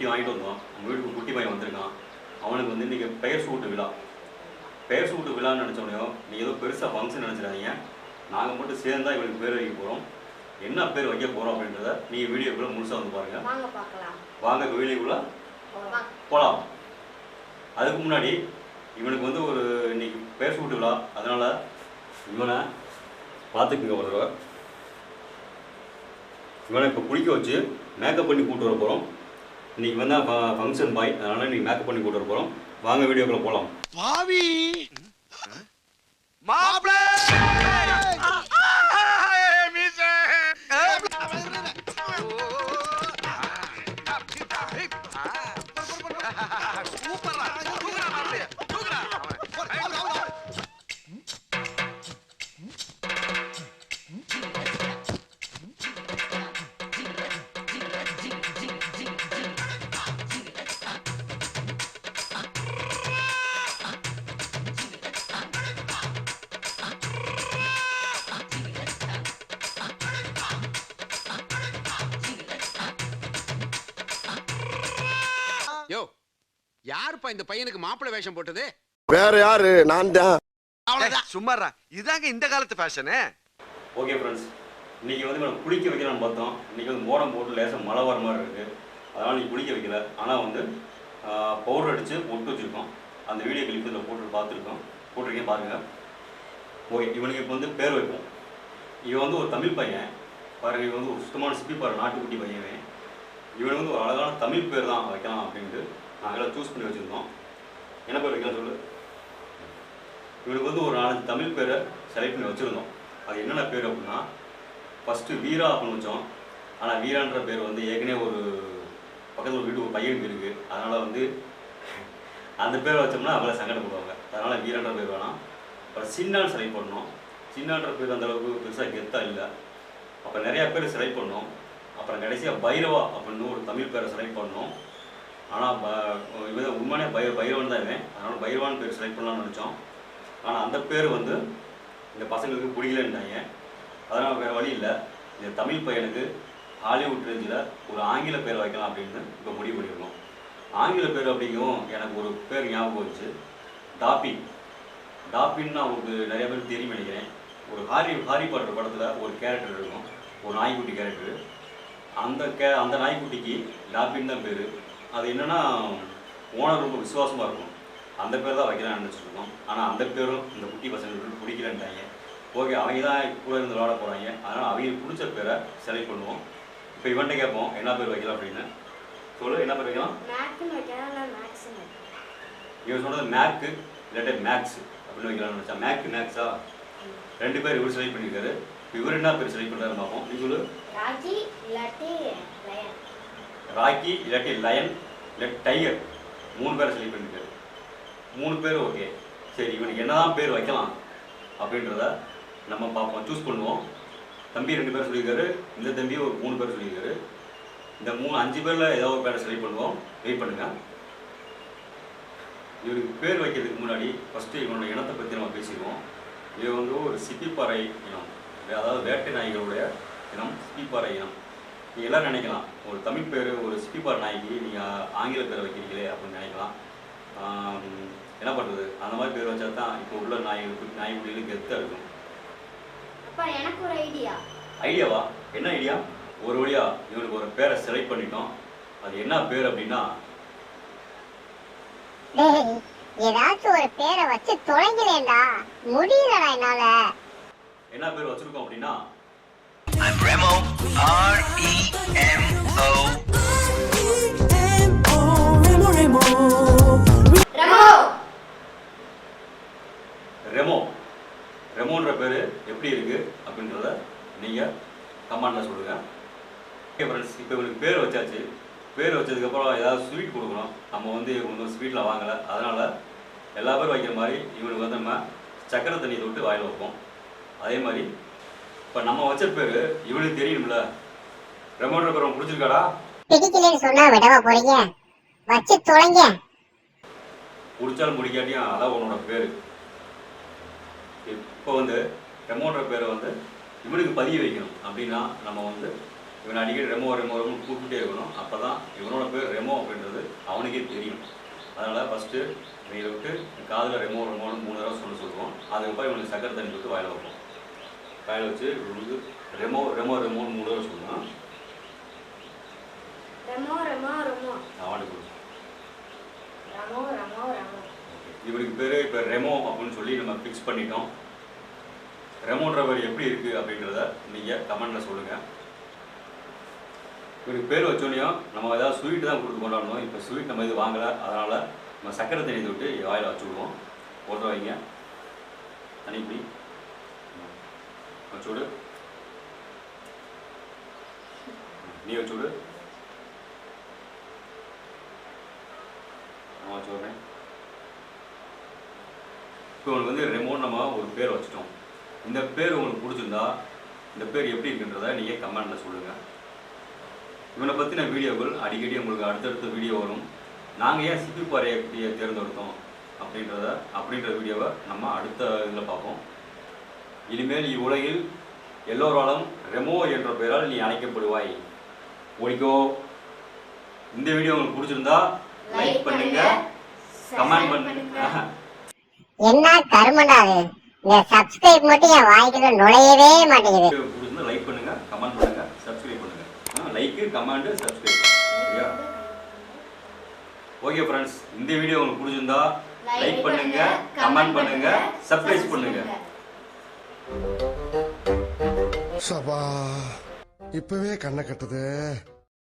குட்டி வாங்கிட்டு வந்தோம். நம்ம வீட்டுக்கு குட்டி பையன் வந்திருக்கான். அவனுக்கு வந்து இன்றைக்கி பெயர் சூட்டு விழா. பெயர் சூட்டு விழான்னு நினச்சோடனே நீங்கள் ஏதோ பெருசாக ஃபங்க்ஷன் நினச்சிடாதீங்க. நாங்கள் மட்டும் சேர்ந்து தான் இவனுக்கு பேர் வைக்க போகிறோம். என்ன பேர் வைக்க போகிறோம் அப்படின்றத நீங்கள் வீடியோக்குள்ளே முழுசாக வந்து பாருங்கள். வாங்க இப்போ வீடியோக்குள்ளே போகலாம். அதுக்கு முன்னாடி இவனுக்கு வந்து ஒரு இன்றைக்கி பெயர் சூட்டு விழா. அதனால் இவனை பார்த்துக்குங்க ஒரு தடவை. இவனை இப்போ குளிக்க வச்சு மேக்கப் பண்ணி கூப்பிட்டு வர போகிறோம். இன்றைக்கி வந்து ஃபங்க்ஷன் பாய், அதனால் இன்றைக்கி மேக்கப் பண்ணி கூப்பிட்டு வர போகிறோம். வாங்க வீடியோக்குள்ளே போகலாம். பாவி மாப்ளே மீசே சூப்பரா தூக்குடா மாப்ளே தூக்குடா. யோ, யாருப்பா இந்த பையனுக்கு மாப்பிள்ளை வேஷம் போட்டது? வேற யாரு? நான் தான். அவ்வளவுதான், சும்மாறா. இதாங்க இந்த காலத்து ஃபேஷனு. ஓகே ஃப்ரெண்ட்ஸ், இன்றைக்கி வந்து நம்ம குளிக்க வைக்கலாம்னு பார்த்தோம். இன்றைக்கி வந்து மோடம் போட்டு லேசாக மழை வர மாதிரி இருக்குது. அதனால் நீ குளிக்க வைக்கல. ஆனால் வந்து பவுடர் அடித்து பொட்டு வச்சுருக்கோம். அந்த வீடியோ கிளிப் இதில் போட்டிருக்கேன் பாருங்கள். ஓகே, இவனுக்கு இப்போ வந்து பேர் வைப்போம். இவன் வந்து ஒரு தமிழ் பையன் பாருங்கள். இவன் வந்து ஒரு சுத்தமான சிப்பிப்பார் நாட்டுக்குட்டி பையன். இவனுக்கு வந்து ஒரு அழகான தமிழ் பேர் தான் வைக்கலாம் அப்படின்ட்டு நாங்கள் சூஸ் பண்ணி வச்சுருந்தோம். என்ன பேர் வைக்கலாம் சொல்லு? இவனுக்கு வந்து ஒரு 4 தமிழ் பேரை செலக்ட் பண்ணி வச்சுருந்தோம். அது என்னென்ன பேர் அப்படின்னா, ஃபஸ்ட்டு வீரா அப்படின்னு வச்சோம். ஆனால் வீரான்ற பேர் வந்து ஏற்கனவே ஒரு பக்கத்தில் வீட்டு ஒரு பையனுக்கு இருக்குது. அதனால் வந்து அந்த பேரை வச்சோம்னா அவங்கள சங்கடப்படுவாங்க. அதனால் வீரான்ற பேர் வேணாம். அப்புறம் சின்னான்னு செலக்ட் பண்ணோம். சின்னான்ற பேர் அந்தளவுக்கு பெருசாக கெத்தாக இல்லை. அப்போ நிறையா பேர் செலக்ட் பண்ணோம். அப்புறம் கடைசியாக பைரவா அப்படின்னு ஒரு தமிழ் பேரை செலக்ட் பண்ணோம். ஆனால் இவன் உண்மையான பைரவன் தான் இவன். அதனால் பைரவான் பேர் செலக்ட் பண்ணலாம்னு நினச்சோம். ஆனால் அந்த பேர் வந்து இந்த பசங்களுக்கு பிடிக்கலன்ட்டாங்க. அதனால் வேறு வழி இல்லை. இந்த தமிழ் பையனுக்கு ஹாலிவுட் ரேஞ்சில் ஒரு ஆங்கில பேர் வைக்கலாம் அப்படின்னு இப்போ முடிவு பண்ணியிருக்கோம். ஆங்கில பேர் அப்படிங்கவும் எனக்கு ஒரு பேர் ஞாபகம் வச்சு, டாபின். டாபின்னு அவங்களுக்கு நிறைய பேர் தெரியும் நினைக்கிறேன். ஒரு ஹாரி பாட்டர் படத்தில் ஒரு கேரக்டர் இருக்கும், ஒரு நாய்க்குட்டி கேரக்டர். அந்த நாய்க்குட்டிக்கு டாபின் தான் பேர். அது என்னென்னா ஓனர் ரொம்ப விசுவாசமாக இருக்கும். அந்த பேர் தான் வைக்கலாம்னு நினச்சிருக்கோம். ஆனால் அந்த பேரும் இந்த குட்டி பசங்களுக்கு பிடிக்கலன்ட்டாங்க. ஓகே, அவங்க தான் கூட இருந்து விளாட போகிறாங்க. அதனால் அவங்களுக்கு பிடிச்ச பேரை செலக்ட் பண்ணுவோம். இப்போ இவன்ட்ட கேட்போம் என்ன பேர் வைக்கலாம் அப்படின்னு. சொல்லு, என்ன பேர் வைக்கலாம்? இவன் சொன்னது மேக்கு இல்லாட்டி மேக்ஸ் அப்படின்னு வைக்கலாம்னு நினச்சா. மேக்ஸா? 2 பேர் இவர் செலக்ட் பண்ணியிருக்காரு. இப்போ இவர் என்ன பேர் செலக்ட் பண்ணுறாரு பார்ப்போம். நீ சொல்லு. ராக்கி இல்லாட்டி லயன் இல்லாட்டி டைகர் 3 பேரை செலக்ட் பண்ணியிருக்காரு. 3 பேர் ஓகே. சரி, இவனுக்கு என்னதான் பேர் வைக்கலாம் அப்படின்றத நம்ம பார்ப்போம், சூஸ் பண்ணுவோம். தம்பி 2 பேர் சொல்லியிருக்காரு. இந்த தம்பி ஒரு 3 பேர் சொல்லியிருக்காரு. இந்த 5 பேரில் ஏதோ ஒரு பேரை செலக்ட் பண்ணுவோம். வெயிட் பண்ணுங்கள். இவனுக்கு பேர் வைக்கிறதுக்கு முன்னாடி ஃபஸ்ட்டு இவனோட இனத்தை பற்றி நம்ம பேசிடுவோம். இவன் வந்து ஒரு சிப்பிப்பாறை இனம், அதாவது வேட்டை நாய்களுடைய இனம் சிப்பிப்பாறை இனம். நீங்கள் எல்லோரும் நினைக்கலாம், ஒரு தமிழ் பேர் ஒரு சிப்பிப்பாறை நாய்க்கு நீங்கள் ஆங்கில பேரை வைக்கிறீங்களே அப்படின்னு நினைக்கலாம். என்ன பண்ணுறது, அந்த மாதிரி பேர் வச்சா தான் இப்போ உள்ள நாய்க்குட்டிகளுக்கு கெத்தாக இருக்கும். எனக்கு ஒரு ஐடியாவா? என்ன ஐடியா? ஒரு வழியா இவனுக்கு ஒரு பேரை செலக்ட் பண்ணிட்டோம். அது என்ன பேர் அப்படின்னா, ஏதாச்சும் ஒரு பேரை வச்சு தொலைங்களேண்டா, முடியலடா என்னால. என்ன பேர் வச்சிருக்கோம் அப்படின்னா, ரெமோ. REMO. ரெமோ. ரெமோன்ற பேர் எப்படி இருக்குது அப்படின்றத நீங்கள் கமெண்டில் சொல்லுங்கள். ஓகே ஃப்ரெண்ட்ஸ், இப்போ இவனுக்கு பேர் வச்சாச்சு. பேர் வச்சதுக்கப்புறம் ஏதாவது ஸ்வீட் கொடுக்கணும். நம்ம வந்து இவங்க ஸ்வீட்டில் வாங்கலை. அதனால் எல்லா பேரும் வைக்கிற மாதிரி இவனுக்கு வந்து நம்ம சக்கரை தண்ணி தொட்டு வாயில் வைப்போம். அதே மாதிரி இப்போ நம்ம வச்ச பேர் இவனுக்கு தெரியும்ல. ரெமோன்ற பேர் உனக்கு பிடிச்சிருக்காடா? பிடிக்கலன்னு சொன்னா விடவா போறீங்க? வச்சு தொலைங்க. பிடிச்சாலும் பிடிக்காட்டியும் அதான் உன்னோட பேர். இப்போ வந்து ரெமோன்ற பேரை வந்து இவனுக்கு பதிய வைக்கணும் அப்படின்னா நம்ம வந்து இவனை அடிக்கடி ரெமோ கூப்பிட்டுட்டே இருக்கணும். அப்போ தான் இவனோட பேர் ரெமோ அப்படின்றது அவனுக்கே தெரியும். அதனால் ஃபஸ்ட்டு இவங்களை விட்டு காதில் ரெமோன்னு 3 தடவை சொல்லுவோம். அதுக்கப்புறம் இவனுக்கு சக்கரை தண்ணி விட்டு வாயில் வைப்போம். வாயில் வச்சு இவனுக்கு ரெமோன்னு 3 தடவை சொல்லுவான். அவனுக்கு கொடு. இவனுக்கு பேர் இப்போ ரெமோ அப்படின்னு சொல்லி நம்ம ஃபிக்ஸ் பண்ணிட்டோம். ரெமோன்றவர் எப்படி இருக்குது அப்படின்றத நீங்கள் கமெண்டில் சொல்லுங்கள். இவனுக்கு பேர் வச்சோன்னையும் நம்ம ஏதாவது ஸ்வீட்டு தான் கொடுத்து கொண்டாடணும். இப்போ ஸ்வீட் நம்ம இது வாங்கலை, அதனால் நம்ம சக்கரை தண்ணி விட்டு வாயில் வச்சு விடுவோம். போட்டு வைங்க. தண்ணி இப்படி வச்சு விடு. நீ வச்சு விடு. நான் வச்சு விட்றேன். இப்போ உங்களுக்கு வந்து ரெமோன்னு நம்ம ஒரு பேர் வச்சுட்டோம். இந்த பேர் உங்களுக்கு பிடிச்சிருந்தா இந்த பேர் எப்படி இருக்குன்றதை நீங்கள் கமெண்டில் சொல்லுங்கள். இவனை பற்றின வீடியோக்கள் அடிக்கடி உங்களுக்கு அடுத்தடுத்த வீடியோ வரும். நாங்கள் ஏன் சிப்பிப்பாறையை குட்டியை தேர்ந்தெடுத்தோம் அப்படின்ற வீடியோவை நம்ம அடுத்த இதில் பார்ப்போம். இனிமேல் இவ்வுலகில் எல்லோராலும் ரெமோ என்ற பெயரால் நீ அழைக்கப்படுவாய். ஓடிக்கோ. இந்த வீடியோ உங்களுக்கு பிடிச்சிருந்தா லைக் பண்ணுங்க, கமெண்ட் பண்ணுங்க. என்ன கருமண்டா அது, இந்த சப்ஸ்கிரைப் மட்டும் என் வாய்க்குள்ள நுழையவே மாட்டேங்குது. பிடிச்சிருந்தா லைக் பண்ணுங்க, கமெண்ட் பண்ணுங்க, சப்ஸ்கிரைப் பண்ணுங்க. Like, comment, subscribe. சரியா? ஓகே ஃப்ரெண்ட்ஸ், இந்த வீடியோ உங்களுக்கு பிடிச்சிருந்தா லைக் பண்ணுங்க, கமெண்ட் பண்ணுங்க, சப்ஸ்கிரைப் பண்ணுங்க. சபா இப்பவே கண்ணை கட்டுது.